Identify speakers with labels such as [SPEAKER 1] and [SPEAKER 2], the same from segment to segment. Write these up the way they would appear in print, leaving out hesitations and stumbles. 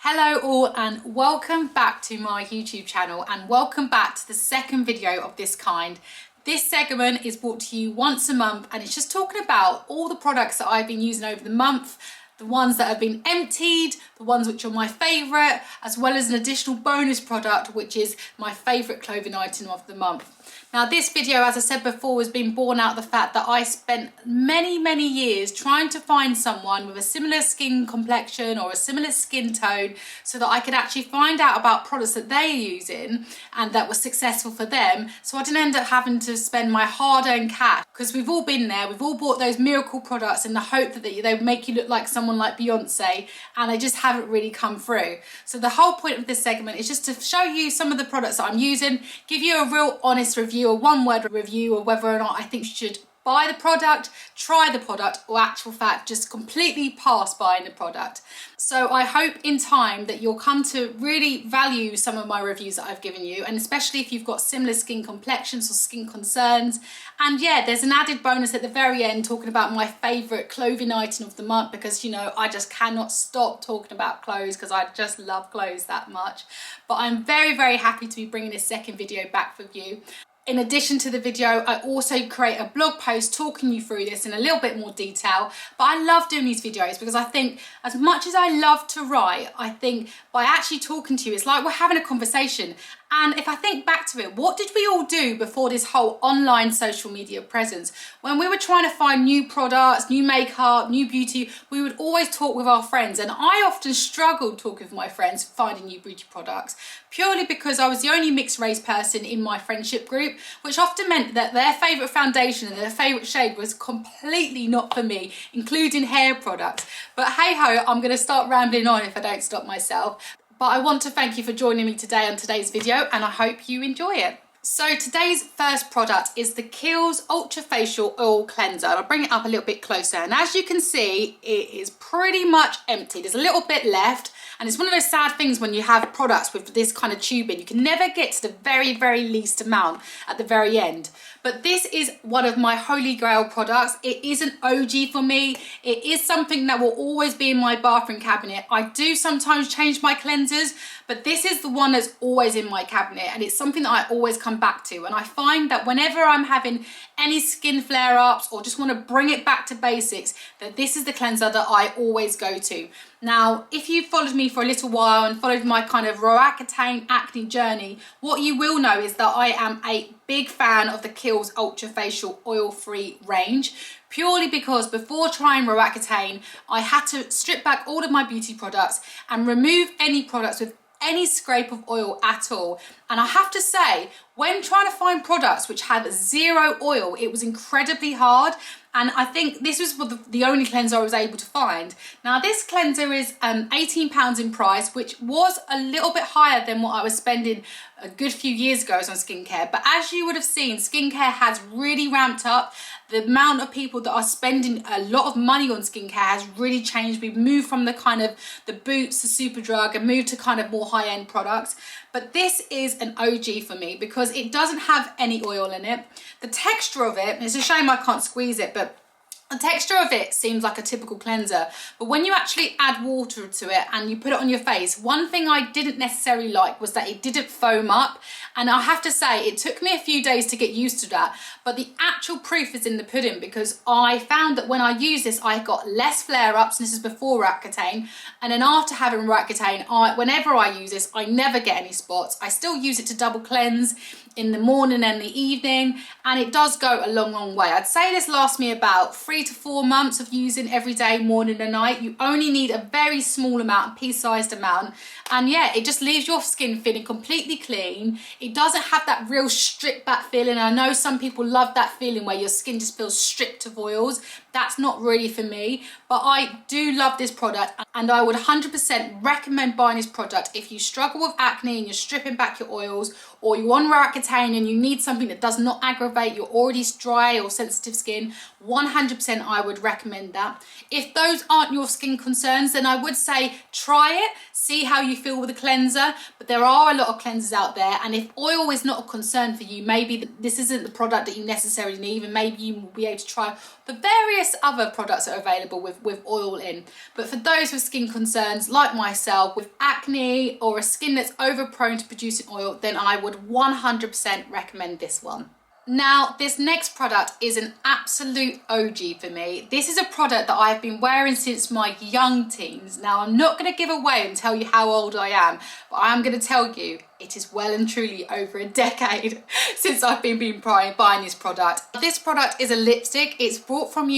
[SPEAKER 1] Hello all and welcome back to my YouTube channel and welcome back to the second video of this kind. This segment is brought to you once a month and it's just talking about all the products that I've been using over the month, the ones that have been emptied, the ones which are my favourite, as well as an additional bonus product which is my favourite clothing item of the month. Now this video, as I said before, has been born out of the fact that I spent many years trying to find someone with a similar skin complexion or a similar skin tone so that I could actually find out about products that they're using and that were successful for them, so I didn't end up having to spend my hard-earned cash, because we've all been there, we've all bought those miracle products in the hope that they make you look like someone like Beyonce, and they just haven't really come through. So the whole point of this segment is just to show you some of the products that I'm using, give you a real honest review, a one-word review of whether or not I think you should buy the product, try the product, or actual fact just completely pass buying the product. So I hope in time that you'll come to really value some of my reviews that I've given you, and especially if you've got similar skin complexions or skin concerns. And yeah, there's an added bonus at the very end talking about my favourite clothing item of the month, because you know I just cannot stop talking about clothes because I just love clothes that much. But I'm very happy to be bringing this second video back for you. In addition to the video, I also create a blog post talking you through this in a little bit more detail. But I love doing these videos because I think as much as I love to write, I think by actually talking to you, it's like we're having a conversation. And if I think back to it, what did we all do before this whole online social media presence? When we were trying to find new products, new makeup, new beauty, we would always talk with our friends. And I often struggled talking with my friends, finding new beauty products, purely because I was the only mixed race person in my friendship group, which often meant that their favourite foundation and their favourite shade was completely not for me, including hair products. But hey ho, I'm going to start rambling on if I don't stop myself. But I want to thank you for joining me today on today's video, and I hope you enjoy it. So today's first product is the Kiehl's Ultra Facial Oil Cleanser. I'll bring it up a little bit closer, and as you can see, it is pretty much empty. There's a little bit left, and it's one of those sad things when you have products with this kind of tubing. You can never get to the very least amount at the very end. But this is one of my holy grail products. It is an OG for me. It is something that will always be in my bathroom cabinet. I do sometimes change my cleansers, but this is the one that's always in my cabinet, and it's something that I always come back to. And I find that whenever I'm having any skin flare-ups or just want to bring it back to basics, that this is the cleanser that I always go to. Now, if you've followed me for a little while and followed my kind of Roaccutane acne journey, what you will know is that I am a big fan of the Kiehl's Ultra Facial Oil-Free range, purely because before trying Roaccutane, I had to strip back all of my beauty products and remove any products with any scrape of oil at all. And I have to say, when trying to find products which had zero oil, it was incredibly hard. And I think this was the only cleanser I was able to find. Now this cleanser is £18 in price, which was a little bit higher than what I was spending a good few years ago on skincare. But as you would have seen, skincare has really ramped up. The amount of people that are spending a lot of money on skincare has really changed. We've moved from the kind of the Boots to Superdrug and moved to kind of more high-end products. But this is an OG for me because it doesn't have any oil in it. The texture of it, it's a shame I can't squeeze it, but the texture of it seems like a typical cleanser, but when you actually add water to it and you put it on your face, one thing I didn't necessarily like was that it didn't foam up. And I have to say, it took me a few days to get used to that, but the actual proof is in the pudding, because I found that when I use this, I got less flare-ups, and this is before Roaccutane, and then after having Roaccutane, whenever I use this, I never get any spots. I still use it to double cleanse in the morning and the evening, and it does go a long way. I'd say this lasts me about 3 to 4 months of using every day, morning and night. You only need a very small amount, a pea-sized amount, and yeah, it just leaves your skin feeling completely clean. It doesn't have that real stripped back feeling. I know some people love that feeling where your skin just feels stripped of oils. That's not really for me, but I do love this product, and I would 100% recommend buying this product if you struggle with acne and you're stripping back your oils, or you're on Roaccutane and you need something that does not aggravate your already dry or sensitive skin, 100% I would recommend that. If those aren't your skin concerns, then I would say try it, see how you feel with a cleanser. But there are a lot of cleansers out there, and if oil is not a concern for you, maybe this isn't the product that you necessarily need, and maybe you will be able to try the various other products that are available with oil in. But for those with skin concerns like myself, with acne or a skin that's over prone to producing oil, then I would 100% recommend this one. Now, this next product is an absolute OG for me. This is a product that I've been wearing since my young teens. Now, I'm not going to give away and tell you how old I am, but I am going to tell you it is well and truly over a decade since I've been buying this product. This product is a lipstick. It's brought from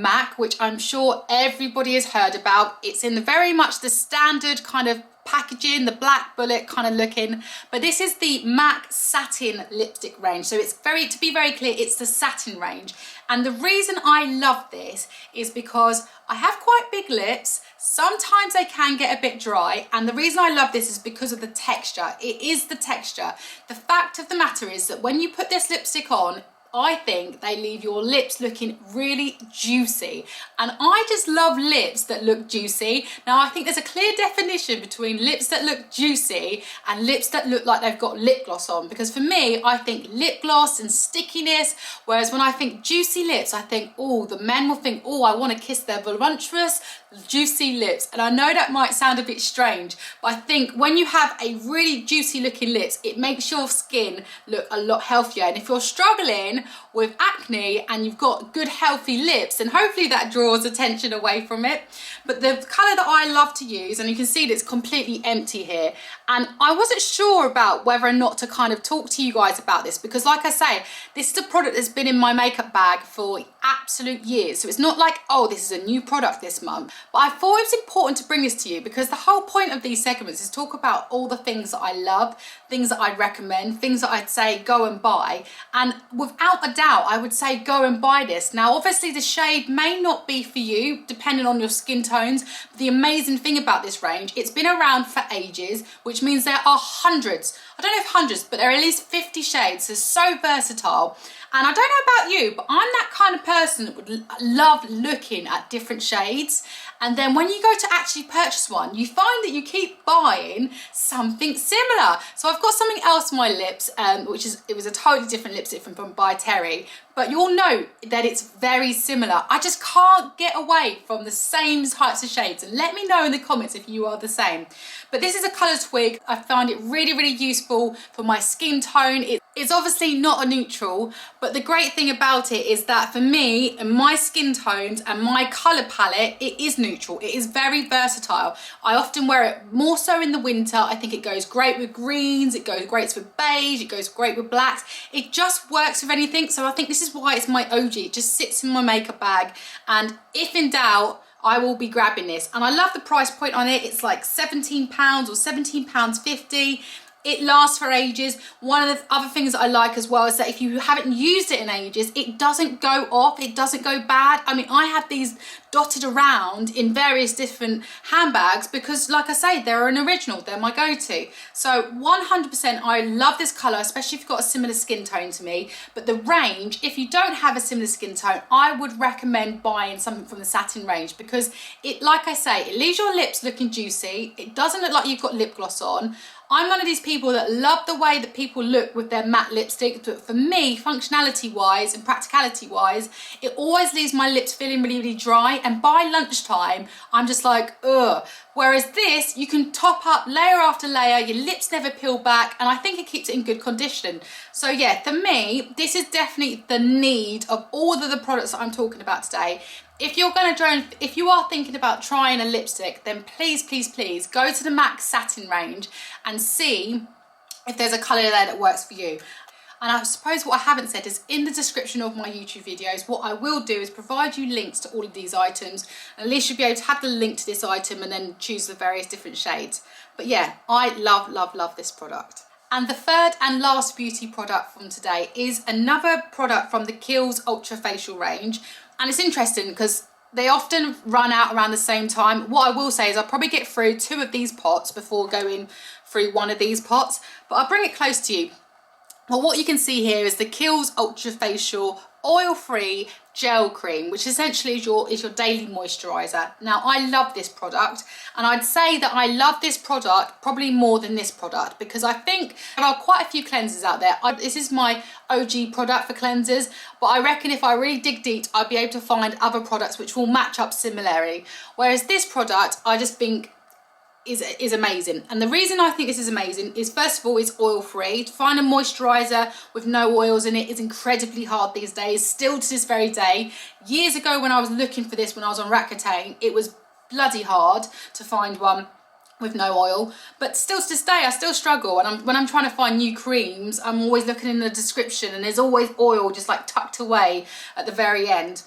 [SPEAKER 1] MAC, which I'm sure everybody has heard about. It's in the very much the standard kind of packaging, the black bullet kind of looking, but this is the MAC satin lipstick range. So it's to be very clear, it's the satin range. And the reason I love this is because I have quite big lips. Sometimes they can get a bit dry, and the reason I love this is because of the texture. It is the texture. The fact of the matter is that when you put this lipstick on, I think they leave your lips looking really juicy, and I just love lips that look juicy. Now, I think there's a clear definition between lips that look juicy and lips that look like they've got lip gloss on, because for me, I think lip gloss and stickiness, whereas when I think juicy lips, I think, oh, the men will think, oh, I want to kiss their voluptuous, juicy lips. And I know that might sound a bit strange, but I think when you have a really juicy looking lips, it makes your skin look a lot healthier. And if you're struggling with acne and you've got good healthy lips, then hopefully that draws attention away from it. But the colour that I love to use, and you can see that it's completely empty here, and I wasn't sure about whether or not to kind of talk to you guys about this, because like I say, this is a product that's been in my makeup bag for absolute years. So it's not like, oh, this is a new product this month. But I thought it was important to bring this to you, because the whole point of these segments is talk about all the things that I love, things that I'd recommend, things that I'd say go and buy. And without a doubt, I would say go and buy this. Now, obviously the shade may not be for you, depending on your skin tones. But the amazing thing about this range, it's been around for ages, which means there are hundreds, I don't know if hundreds, but there are at least 50 shades. It's so versatile. And I don't know about you, but I'm that kind of person that would love looking at different shades. And then when you go to actually purchase one, you find that you keep buying something similar. So I've got something else on my lips, it was a totally different lipstick from By Terry, but you'll note that it's very similar. I just can't get away from the same types of shades, and let me know in the comments if you are the same. But this is a colour twig. I find it really, really useful for my skin tone. It's obviously not a neutral, but the great thing about it is that for me and my skin tones and my colour palette, it is neutral. It is very versatile. I often wear it more so in the winter. I think it goes great with greens, it goes great with beige, it goes great with blacks. It just works with anything. So I think this is why it's my OG. It just sits in my makeup bag, and if in doubt, I will be grabbing this. And I love the price point on it. It's like £17 or £17.50. It lasts for ages. One of the other things that I like as well is that if you haven't used it in ages, it doesn't go off, it doesn't go bad. I mean, I have these dotted around in various different handbags because, like I say, they're an original, they're my go-to. So 100% I love this colour, especially if you've got a similar skin tone to me. But the range, if you don't have a similar skin tone, I would recommend buying something from the satin range, because it, like I say, it leaves your lips looking juicy. It doesn't look like you've got lip gloss on. I'm one of these people that love the way that people look with their matte lipstick, but for me, functionality wise and practicality wise, it always leaves my lips feeling really, really dry, and by lunchtime, I'm just like, ugh. Whereas this, you can top up layer after layer, your lips never peel back, and I think it keeps it in good condition. So yeah, for me, this is definitely the need of all of the products that I'm talking about today. If you are thinking about trying a lipstick, then please, please, please go to the MAC Satin range and see if there's a colour there that works for you. And I suppose what I haven't said is in the description of my YouTube videos, what I will do is provide you links to all of these items. At least you'll be able to have the link to this item and then choose the various different shades. But yeah, I love, love, love this product. And the third and last beauty product from today is another product from the Kiehl's Ultra Facial range. And it's interesting because they often run out around the same time. What I will say is I'll probably get through 2 of these pots before going through one of these pots, but I'll bring it close to you. Well, what you can see here is the Kiehl's Ultra Facial Oil-Free Gel Cream, which essentially is your daily moisturiser. Now, I love this product, and I'd say that I love this product probably more than this product, because I think there are quite a few cleansers out there. This is my OG product for cleansers, but I reckon if I really dig deep, I'd be able to find other products which will match up similarly. Whereas this product, I just think is amazing. And the reason I think this is amazing is, first of all, it's oil free. To find a moisturiser with no oils in it is incredibly hard these days, still to this very day. Years ago when I was looking for this, when I was on Rakuten, it was bloody hard to find one with no oil, but still to this day I still struggle. And when I'm trying to find new creams, I'm always looking in the description and there's always oil just like tucked away at the very end.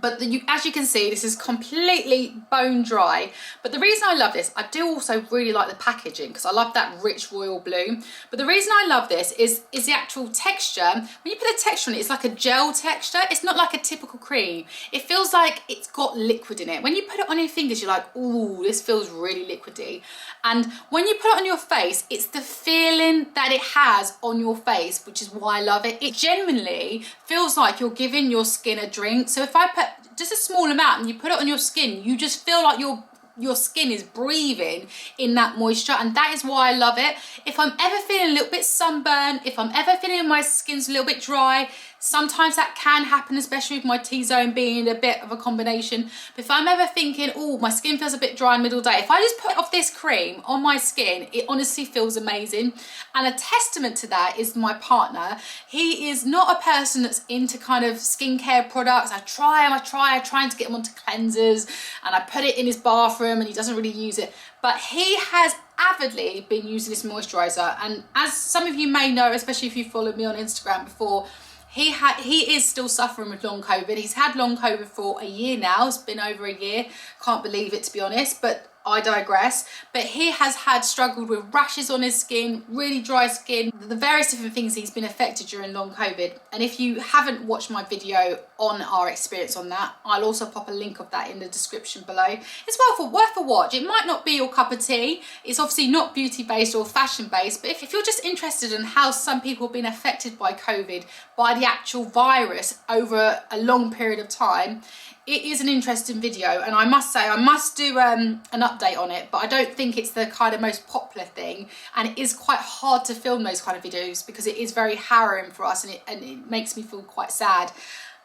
[SPEAKER 1] But as you can see, this is completely bone dry. But the reason I love this, I do also really like the packaging, because I love that rich royal blue. But the reason I love this is the actual texture. When you put a texture on it, it's like a gel texture. It's not like a typical cream. It feels like it's got liquid in it. When you put it on your fingers, you're like, ooh, this feels really liquidy. And when you put it on your face, it's the feeling that it has on your face, which is why I love it. It genuinely feels like you're giving your skin a drink. So if I put just a small amount and you put it on your skin, you just feel like your skin is breathing in that moisture, and that is why I love it. If I'm ever feeling a little bit sunburned, if I'm ever feeling my skin's a little bit dry, sometimes that can happen, especially with my T-zone being a bit of a combination. But if I'm ever thinking, oh, my skin feels a bit dry in the middle of the day, if I just put off this cream on my skin, it honestly feels amazing. And a testament to that is my partner. He is not a person that's into kind of skincare products. I trying to get him onto cleansers, and I put it in his bathroom and he doesn't really use it. But he has avidly been using this moisturiser, and as some of you may know, especially if you followed me on Instagram before, he is still suffering with long COVID. He's had long COVID for a year now. It's been over a year. Can't believe it, to be honest, but I digress. But he has struggled with rashes on his skin, really dry skin, the various different things he's been affected during long COVID. And if you haven't watched my video on our experience on that, I'll also pop a link of that in the description below. It's worth a watch. It might not be your cup of tea. It's obviously not beauty based or fashion based, but if you're just interested in how some people have been affected by COVID, by the actual virus over a long period of time, it is an interesting video. And I must say, I must do an update on it, but I don't think it's the kind of most popular thing, and it is quite hard to film those kind of videos because it is very harrowing for us, and it makes me feel quite sad.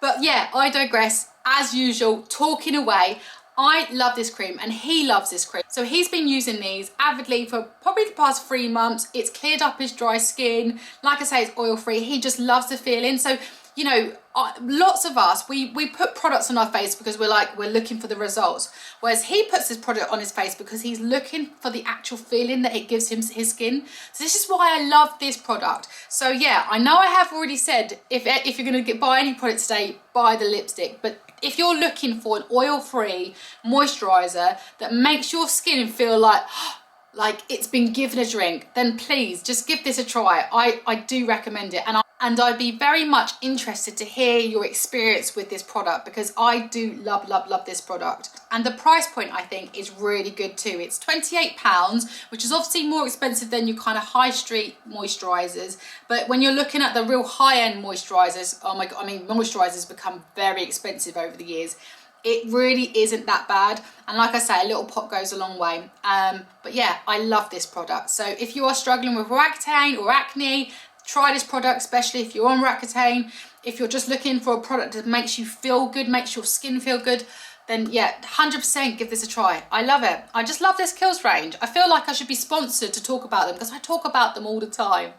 [SPEAKER 1] But yeah, I digress. As usual, talking away. I love this cream and he loves this cream. So he's been using these avidly for probably the past 3 months. It's cleared up his dry skin. Like I say, it's oil free. He just loves the feeling. So, you know, lots of us, we put products on our face because we're looking for the results. Whereas he puts this product on his face because he's looking for the actual feeling that it gives him his skin. So this is why I love this product. So yeah, I know I have already said, if you're going to buy any product today, buy the lipstick. But if you're looking for an oil-free moisturiser that makes your skin feel like it's been given a drink, then please just give this a try. I do recommend it, and I'd be very much interested to hear your experience with this product, because I do love this product. And the price point, I think, is really good too. It's £28, which is obviously more expensive than your kind of high street moisturisers. But when you're looking at the real high-end moisturisers, oh my God, I mean, moisturisers become very expensive over the years. It really isn't that bad. And like I say, a little pot goes a long way. But yeah, I love this product. So if you are struggling with Rakuten or acne, try this product, especially if you're on Rakuten. If you're just looking for a product that makes you feel good, makes your skin feel good, then yeah, 100% give this a try. I love it. I just love this Kiehl's range. I feel like I should be sponsored to talk about them because I talk about them all the time.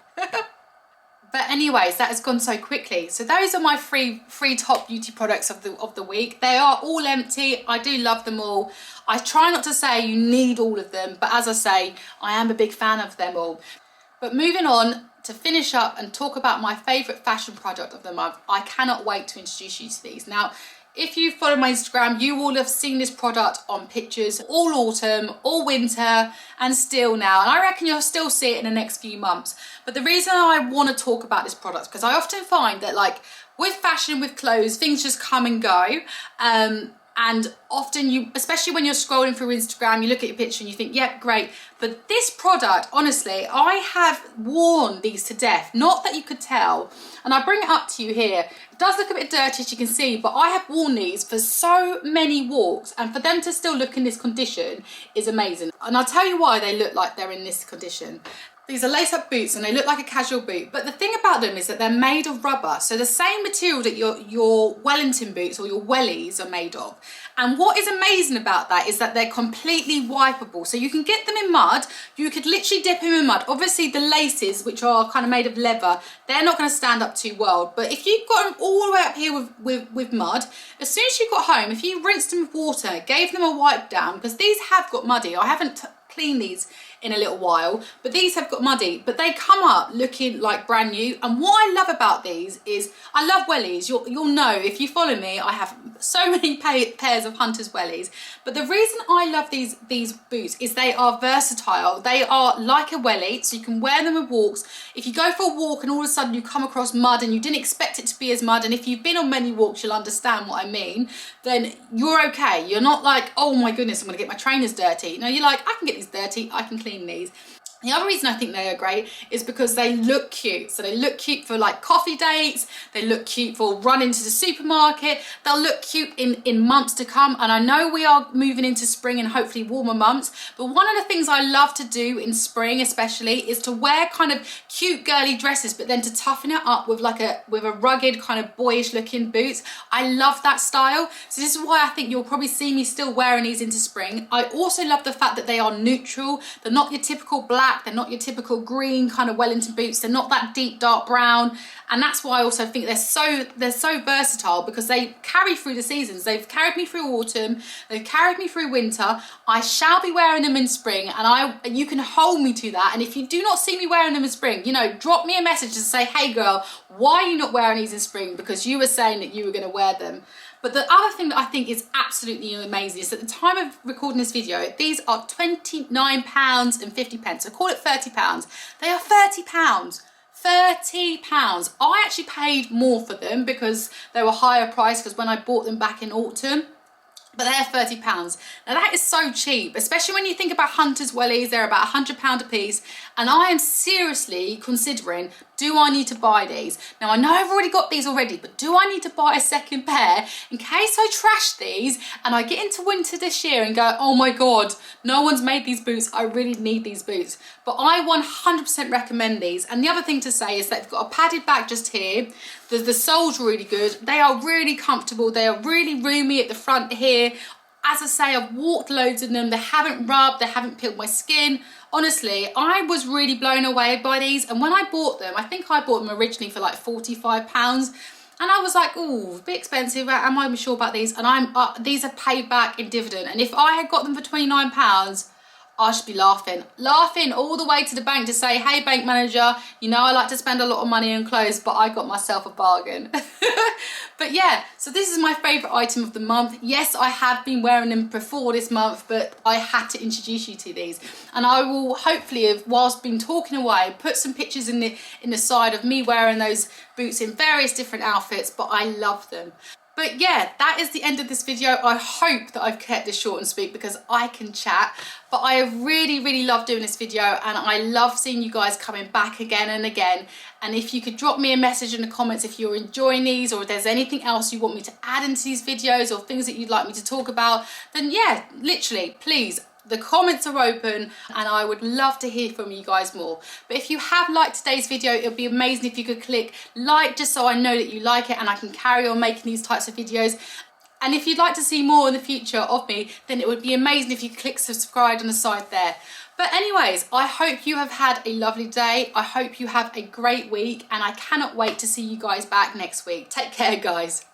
[SPEAKER 1] But anyways, that has gone so quickly. So those are my three top beauty products of the week. They are all empty. I do love them all. I try not to say you need all of them, but as I say, I am a big fan of them all. But moving on to finish up and talk about my favourite fashion product of the month, I cannot wait to introduce you to these. Now, if you follow my Instagram, you will have seen this product on pictures all autumn, all winter, and still now. And I reckon you'll still see it in the next few months. But the reason I want to talk about this product, because I often find that, like, with fashion, with clothes, things just come and go. And often you, especially when you're scrolling through Instagram, you look at your picture and you think, yep, great. But this product, honestly, I have worn these to death. Not that you could tell. And I bring it up to you here. It does look a bit dirty, as you can see, but I have worn these for so many walks, and for them to still look in this condition is amazing. And I'll tell you why they look like they're in this condition. These are lace-up boots and they look like a casual boot, but the thing about them is that they're made of rubber, so the same material that your Wellington boots or your wellies are made of. And what is amazing about that is that they're completely wipeable, so you can get them in mud. You could literally dip them in mud. Obviously the laces, which are kind of made of leather, they're not going to stand up too well, but if you've got them all the way up here with mud, as soon as you got home, if you rinsed them with water, gave them a wipe down, because these have got muddy, I haven't cleaned these in a little while, but these have got muddy, but they come up looking like brand new. And what I love about these is I love wellies. You'll know, if you follow me, I have so many pairs of Hunter's wellies, but the reason I love these boots is they are versatile. They are like a wellie, so you can wear them with walks. If you go for a walk and all of a sudden you come across mud and you didn't expect it to be as mud, and if you've been on many walks you'll understand what I mean, then you're okay. You're not like, oh my goodness, I'm gonna get my trainers dirty. No, you're like, I can get these dirty, I can clean these. The other reason I think they are great is because they look cute. So they look cute for like coffee dates, they look cute for running to the supermarket, they'll look cute in months to come. And I know we are moving into spring and hopefully warmer months, but one of the things I love to do in spring especially is to wear kind of cute girly dresses, but then to toughen it up with a rugged kind of boyish looking boots. I love that style. So this is why I think you'll probably see me still wearing these into spring. I also love the fact that they are neutral. They're not your typical black, they're not your typical green kind of Wellington boots, they're not that deep dark brown. And that's why I also think they're so versatile, because they carry through the seasons. They've carried me through autumn, they've carried me through winter. I shall be wearing them in spring, and you can hold me to that. And if you do not see me wearing them in spring, you know, drop me a message and say, hey girl, why are you not wearing these in spring? Because you were saying that you were going to wear them. But the other thing that I think is absolutely amazing is at the time of recording this video, these are £29.50. So call it £30. They are £30. £30. I actually paid more for them because they were higher priced, because when I bought them back in autumn, but they are £30. Now that is so cheap, especially when you think about Hunter's wellies. They're about £100 a piece, and I am seriously considering, do I need to buy these? Now I know I've already got these already, but do I need to buy a second pair in case I trash these and I get into winter this year and go, oh my God, no one's made these boots, I really need these boots. But I 100% recommend these. And the other thing to say is they've got a padded back just here. The sole's really good. They are really comfortable. They are really roomy at the front here. As I say, I've walked loads in them. They haven't rubbed, they haven't peeled my skin. Honestly, I was really blown away by these. And when I bought them, I think I bought them originally for like £45. And I was like, oh, a bit expensive. Am I sure about these? And these are paid back in dividend. And if I had got them for £29, I should be laughing all the way to the bank to say, hey bank manager, you know I like to spend a lot of money on clothes, but I got myself a bargain. But yeah, so this is my favourite item of the month. Yes, I have been wearing them before this month, but I had to introduce you to these. And I will hopefully, whilst been talking away, put some pictures in the side of me wearing those boots in various different outfits, but I love them. But yeah, that is the end of this video. I hope that I've kept this short and sweet because I can chat. But I really love doing this video, and I love seeing you guys coming back again and again. And if you could drop me a message in the comments if you're enjoying these, or if there's anything else you want me to add into these videos, or things that you'd like me to talk about, then yeah, literally, please. The comments are open and I would love to hear from you guys more. But if you have liked today's video, it would be amazing if you could click like, just so I know that you like it and I can carry on making these types of videos. And if you'd like to see more in the future of me, then it would be amazing if you could click subscribe on the side there. But anyways, I hope you have had a lovely day. I hope you have a great week, and I cannot wait to see you guys back next week. Take care, guys.